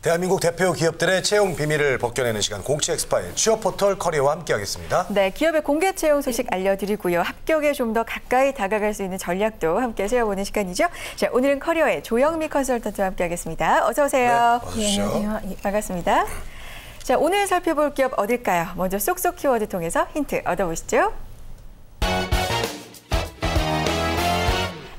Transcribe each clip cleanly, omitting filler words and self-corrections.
대한민국 대표 기업들의 채용 비밀을 벗겨내는 시간 공채 엑스파일 취업 포털 커리어와 함께하겠습니다. 네, 기업의 공개 채용 소식 알려드리고요. 합격에 좀 더 가까이 다가갈 수 있는 전략도 함께 세워보는 시간이죠. 자, 오늘은 커리어의 조영미 컨설턴트와 함께하겠습니다. 어서 오세요. 네, 어서 오십시오. 안녕하세요. 반갑습니다. 자, 오늘 살펴볼 기업 어딜까요? 먼저 쏙쏙 키워드 통해서 힌트 얻어보시죠.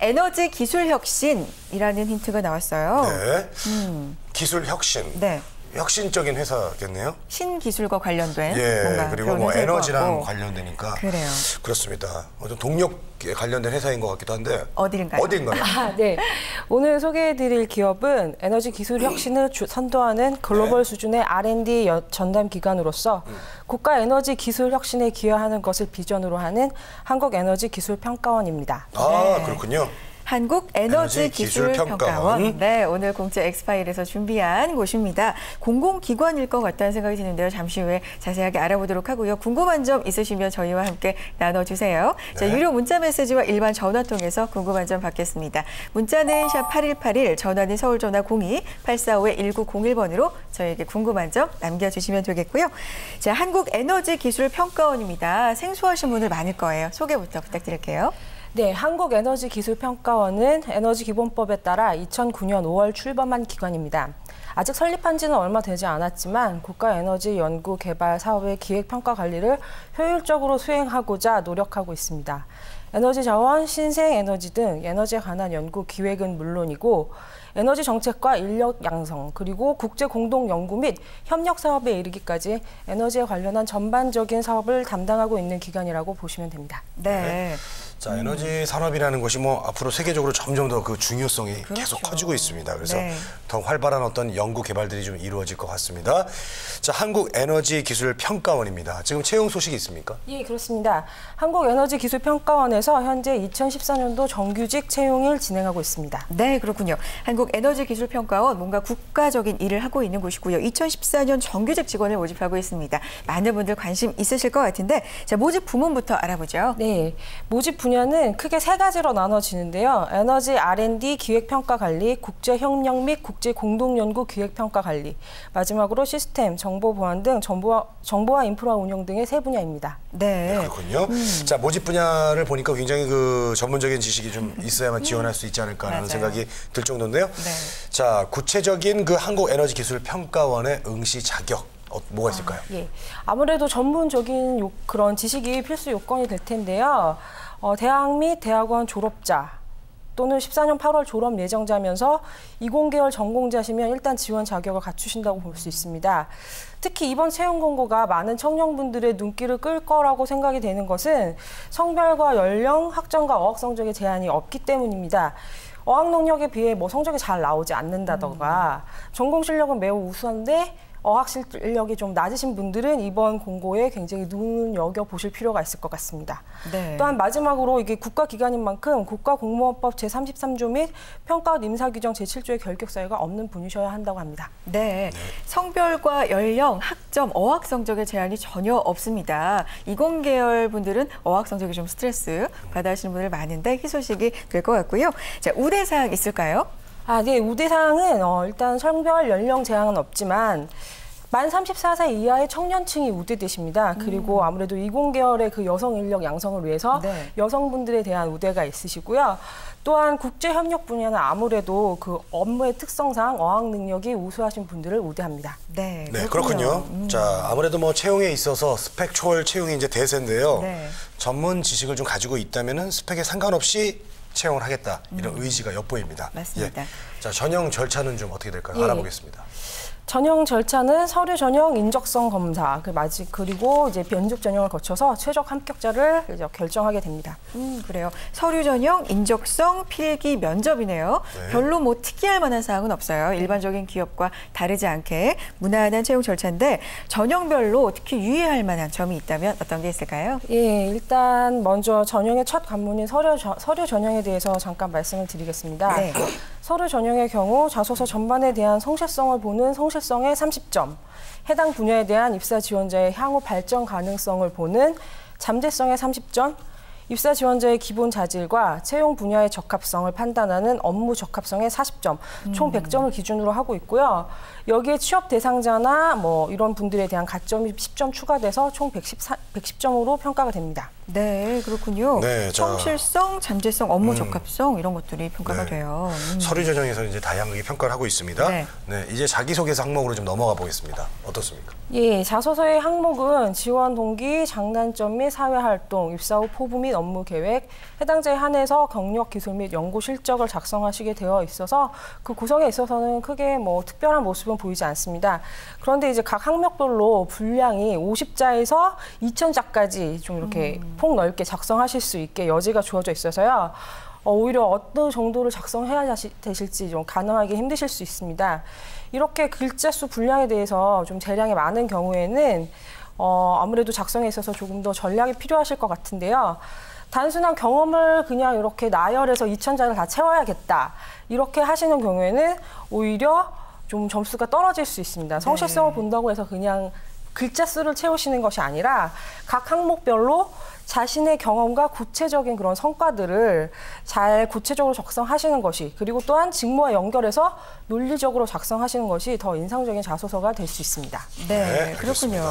에너지 기술 혁신이라는 힌트가 나왔어요. 네, 기술 혁신. 네. 혁신적인 회사겠네요. 신기술과 관련된 뭔가 그리고 그런 뭐 회사일 것 에너지랑 같고. 관련되니까 그래요. 그렇습니다. 어떤 동력에 관련된 회사인 것 같기도 한데 어디인가요? 어디인가요? 네, 오늘 소개해드릴 기업은 에너지 기술 혁신을 선도하는 글로벌 수준의 R&D 전담 기관으로서 국가 에너지 기술 혁신에 기여하는 것을 비전으로 하는 한국에너지기술평가원입니다. 아, 그렇군요. 한국에너지기술평가원. 네, 오늘 공채 엑스파일에서 준비한 곳입니다. 공공기관일 것 같다는 생각이 드는데요. 잠시 후에 자세하게 알아보도록 하고요. 궁금한 점 있으시면 저희와 함께 나눠주세요. 자, 유료 문자 메시지와 일반 전화 통해서 궁금한 점 받겠습니다. 문자는 샵 8181, 전화는 서울전화 02-845-1901번으로 저희에게 궁금한 점 남겨주시면 되겠고요. 자, 한국에너지기술평가원입니다. 생소하신 분들 많을 거예요. 소개부터 부탁드릴게요. 네, 한국에너지기술평가원은 에너지기본법에 따라 2009년 5월 출범한 기관입니다. 아직 설립한 지는 얼마 되지 않았지만 국가에너지 연구 개발 사업의 기획평가 관리를 효율적으로 수행하고자 노력하고 있습니다. 에너지 자원, 신생에너지 등 에너지에 관한 연구 기획은 물론이고 에너지 정책과 인력 양성, 그리고 국제 공동 연구 및 협력 사업에 이르기까지 에너지에 관련한 전반적인 사업을 담당하고 있는 기관이라고 보시면 됩니다. 네. 자, 에너지 산업이라는 것이 뭐 앞으로 세계적으로 점점 더 그 중요성이 그렇죠. 계속 커지고 있습니다. 그래서 네. 더 활발한 어떤 연구 개발들이 좀 이루어질 것 같습니다. 자, 한국에너지기술평가원입니다. 지금 채용 소식이 있습니까? 예, 그렇습니다. 한국에너지기술평가원에서 현재 2014년도 정규직 채용을 진행하고 있습니다. 네, 그렇군요. 한국에너지기술평가원 뭔가 국가적인 일을 하고 있는 곳이고요. 2014년 정규직 직원을 모집하고 있습니다. 많은 분들 관심 있으실 것 같은데 자, 모집 부문부터 알아보죠. 네, 모집 분야는 크게 세 가지로 나눠지는데요. 에너지 R&D 기획평가관리, 국제협력 및 국제공동연구 기획평가관리, 마지막으로 시스템, 정보보안 등 정보화 인프라 운영 등의 세 분야입니다. 네. 그렇군요. 자, 모집 분야를 보니까 굉장히 그 전문적인 지식이 좀 있어야만 지원할 수 있지 않을까라는 생각이 들 정도인데요. 네. 자, 구체적인 그 한국에너지기술평가원의 응시 자격 뭐가 있을까요? 예, 아무래도 전문적인 그런 지식이 필수 요건이 될 텐데요. 대학 및 대학원 졸업자 또는 14년 8월 졸업 예정자면서 20계열 전공자시면 일단 지원 자격을 갖추신다고 볼 수 있습니다. 특히 이번 채용 공고가 많은 청년분들의 눈길을 끌 거라고 생각이 되는 것은 성별과 연령, 학점과 어학 성적의 제한이 없기 때문입니다. 어학 능력에 비해 뭐 성적이 잘 나오지 않는다던가 전공 실력은 매우 우수한데 어학 실력이 좀 낮으신 분들은 이번 공고에 굉장히 눈여겨보실 필요가 있을 것 같습니다. 네. 또한 마지막으로 이게 국가기관인 만큼 국가공무원법 제33조 및 평가원 임사규정 제7조의 결격 사유가 없는 분이셔야 한다고 합니다. 네. 성별과 연령, 학점, 어학 성적의 제한이 전혀 없습니다. 20계열 분들은 어학 성적이 좀 스트레스 받아 하시는 분들 많은데 희소식이 될 것 같고요. 자, 우대사항 있을까요? 네, 우대사항은 일단 성별 연령 제한은 없지만 만 34세 이하의 청년층이 우대되십니다. 그리고 아무래도 20계열의 그 여성 인력 양성을 위해서 여성분들에 대한 우대가 있으시고요. 또한 국제협력 분야는 아무래도 그 업무의 특성상 어학 능력이 우수하신 분들을 우대합니다. 네, 네, 그렇군요. 자, 아무래도 뭐 채용에 있어서 스펙 초월 채용이 이제 대세인데요. 네. 전문 지식을 좀 가지고 있다면은 스펙에 상관없이 채용을 하겠다 이런 의지가 엿보입니다. 맞습니다. 예. 자, 전형 절차는 좀 어떻게 될까요? 알아보겠습니다. 전형 절차는 서류 전형 인적성 검사, 그리고 이제 면접 전형을 거쳐서 최적 합격자를 이제 결정하게 됩니다. 그래요. 서류 전형, 인적성, 필기, 면접이네요. 네. 별로 뭐 특이할 만한 사항은 없어요. 일반적인 기업과 다르지 않게 무난한 채용 절차인데 전형별로 특히 유의할 만한 점이 있다면 어떤 게 있을까요? 예, 일단 먼저 전형의 첫 관문인 서류 전형에 대해서 잠깐 말씀을 드리겠습니다. 네. 서류 전형의 경우 자소서 전반에 대한 성실성을 보는 성실성의 30점, 해당 분야에 대한 입사 지원자의 향후 발전 가능성을 보는 잠재성의 30점, 입사 지원자의 기본 자질과 채용 분야의 적합성을 판단하는 업무 적합성의 40점, 총 100점을 기준으로 하고 있고요. 여기에 취업 대상자나 뭐 이런 분들에 대한 가점이 10점 추가돼서 총 110점으로 평가가 됩니다. 네, 그렇군요. 네, 자. 성실성, 잠재성, 업무 적합성 이런 것들이 평가가 네. 돼요. 서류 전형에서 이제 다양하게 평가를 하고 있습니다. 네. 네, 이제 자기소개서 항목으로 좀 넘어가 보겠습니다. 어떻습니까? 예, 자소서의 항목은 지원 동기, 장단점 및 사회활동, 입사 후 포부 및 업무 계획, 해당자에 한해서 경력, 기술 및 연구 실적을 작성하시게 되어 있어서 그 구성에 있어서는 크게 뭐 특별한 모습은 보이지 않습니다. 그런데 이제 각 항목별로 분량이 50자에서 2000자까지 좀 이렇게 폭넓게 작성하실 수 있게 여지가 주어져 있어서요. 오히려 어떤 정도를 작성해야 되실지 좀 가늠하기 힘드실 수 있습니다. 이렇게 글자 수 분량에 대해서 좀 재량이 많은 경우에는 아무래도 작성에 있어서 조금 더 전략이 필요하실 것 같은데요. 단순한 경험을 그냥 이렇게 나열해서 2000자를 다 채워야겠다. 이렇게 하시는 경우에는 오히려 좀 점수가 떨어질 수 있습니다. 성실성을 본다고 해서 그냥 글자 수를 채우시는 것이 아니라 각 항목별로 자신의 경험과 구체적인 그런 성과들을 잘 구체적으로 작성하시는 것이, 그리고 또한 직무와 연결해서 논리적으로 작성하시는 것이 더 인상적인 자소서가 될 수 있습니다. 네, 그렇군요.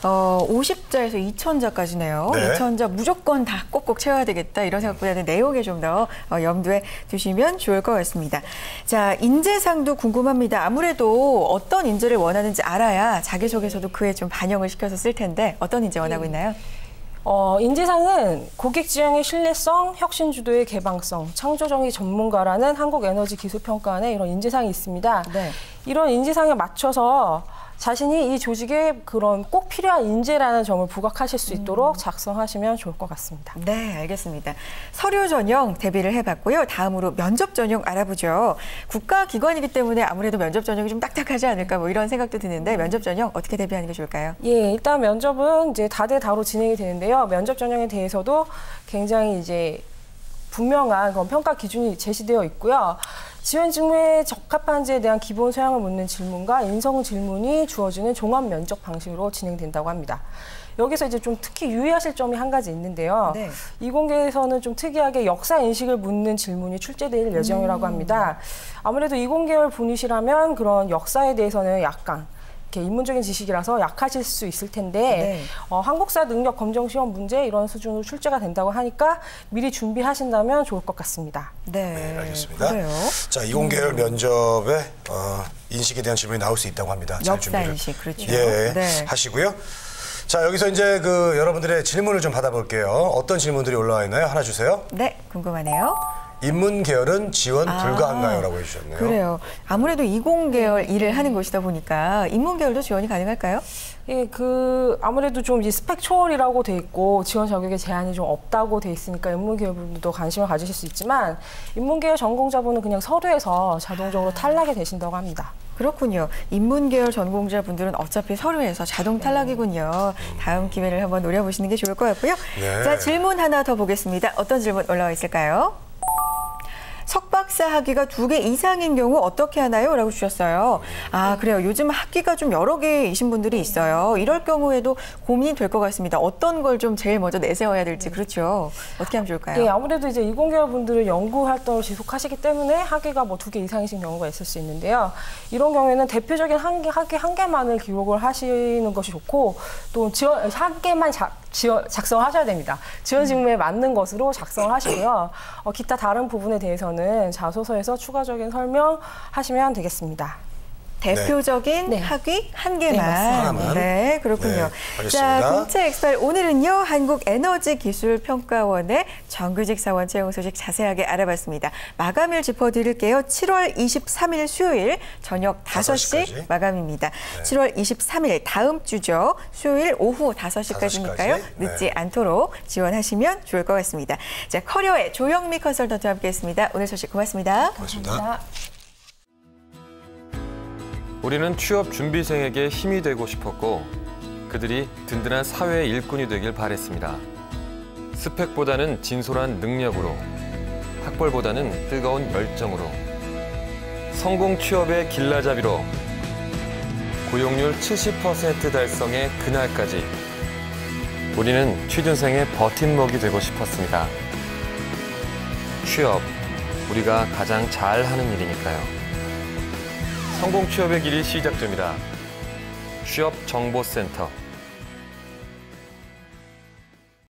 50자에서 2000자까지네요. 네. 2000자 무조건 다 꼭꼭 채워야 되겠다 이런 생각보다는 내용에 좀 더 염두에 두시면 좋을 것 같습니다. 자, 인재상도 궁금합니다. 아무래도 어떤 인재를 원하는지 알아야 자기소개서도 그에 좀 반영을 시켜서 쓸 텐데 어떤 인재 원하고 있나요? 인재상은 고객 지향의 신뢰성, 혁신 주도의 개방성, 창조적인 전문가라는 한국에너지기술평가 안에 이런 인재상이 있습니다. 네. 이런 인재상에 맞춰서 자신이 이 조직에 그런 꼭 필요한 인재라는 점을 부각하실 수 있도록 작성하시면 좋을 것 같습니다. 네, 알겠습니다. 서류 전형 대비를 해봤고요. 다음으로 면접 전형 알아보죠. 국가기관이기 때문에 아무래도 면접 전형이 좀 딱딱하지 않을까 뭐 이런 생각도 드는데 면접 전형 어떻게 대비하는 게 좋을까요? 예, 일단 면접은 이제 다대다로 진행이 되는데요. 면접 전형에 대해서도 굉장히 이제 분명한 그런 평가 기준이 제시되어 있고요. 지원 직무에 적합한지에 대한 기본 소양을 묻는 질문과 인성 질문이 주어지는 종합 면접 방식으로 진행된다고 합니다. 여기서 이제 좀 특히 유의하실 점이 한 가지 있는데요. 네. 이공계에서는 좀 특이하게 역사 인식을 묻는 질문이 출제될 예정이라고 합니다. 아무래도 이공계열 분이시라면 그런 역사에 대해서는 약간 이렇게 인문적인 지식이라서 약하실 수 있을 텐데 네. 한국사 능력 검정 시험 문제 이런 수준으로 출제가 된다고 하니까 미리 준비하신다면 좋을 것 같습니다. 네, 알겠습니다. 그래요. 자, 이공계열 면접에 인식에 대한 질문이 나올 수 있다고 합니다. 잘 역사 준비를 인식, 그렇죠. 예, 네. 하시고요. 자, 여기서 이제 그 여러분들의 질문을 좀 받아볼게요. 어떤 질문들이 올라와 있나요? 하나 주세요. 네, 궁금하네요. 인문 계열은 지원 불가한가요? 라고 해주셨네요. 그래요. 아무래도 이공계열 일을 하는 곳이다 보니까 인문계열도 지원이 가능할까요? 예, 아무래도 좀 이 스펙 초월이라고 돼 있고 지원 자격에 제한이 좀 없다고 돼 있으니까 인문계열 분들도 관심을 가지실 수 있지만 인문계열 전공자분은 그냥 서류에서 자동적으로 탈락이 되신다고 합니다. 그렇군요. 인문계열 전공자분들은 어차피 서류에서 자동 탈락이군요. 다음 기회를 한번 노려보시는 게 좋을 것 같고요. 네. 자, 질문 하나 더 보겠습니다. 어떤 질문 올라와 있을까요? 석박사 학위가 2개 이상인 경우 어떻게 하나요? 라고 주셨어요. 아, 그래요. 요즘 학위가 좀 여러 개이신 분들이 있어요. 이럴 경우에도 고민이 될 것 같습니다. 어떤 걸 좀 제일 먼저 내세워야 될지. 그렇죠. 어떻게 하면 좋을까요? 네, 아무래도 이제 이공계열 분들은 연구 활동을 지속하시기 때문에 학위가 뭐 2개 이상이신 경우가 있을 수 있는데요. 이런 경우에는 대표적인 학위 한 개만을 기록을 하시는 것이 좋고 또 한 개만 작성하셔야 됩니다. 지원 직무에 맞는 것으로 작성을 하시고요. 기타 다른 부분에 대해서는 자소서에서 추가적인 설명하시면 되겠습니다. 대표적인 네. 학위 한 개만. 네, 맞습니다. 하나만. 네, 그렇군요. 네, 알겠습니다. 자, 공채 엑스파일 오늘은요. 한국에너지기술평가원의 정규직 사원 채용 소식 자세하게 알아봤습니다. 마감일 짚어드릴게요. 7월 23일 수요일 저녁 5시 5시까지. 마감입니다. 네. 7월 23일 다음 주죠. 수요일 오후 5시까지니까요. 5시까지. 늦지 네. 않도록 지원하시면 좋을 것 같습니다. 자, 커리어의 조영미 컨설턴트와 함께했습니다. 오늘 소식 고맙습니다. 고맙습니다. 우리는 취업 준비생에게 힘이 되고 싶었고 그들이 든든한 사회의 일꾼이 되길 바랬습니다. 스펙보다는 진솔한 능력으로, 학벌보다는 뜨거운 열정으로, 성공 취업의 길라잡이로, 고용률 70% 달성의 그날까지 우리는 취준생의 버팀목이 되고 싶었습니다. 취업, 우리가 가장 잘하는 일이니까요. 성공 취업의 길이 시작됩니다. 취업정보센터.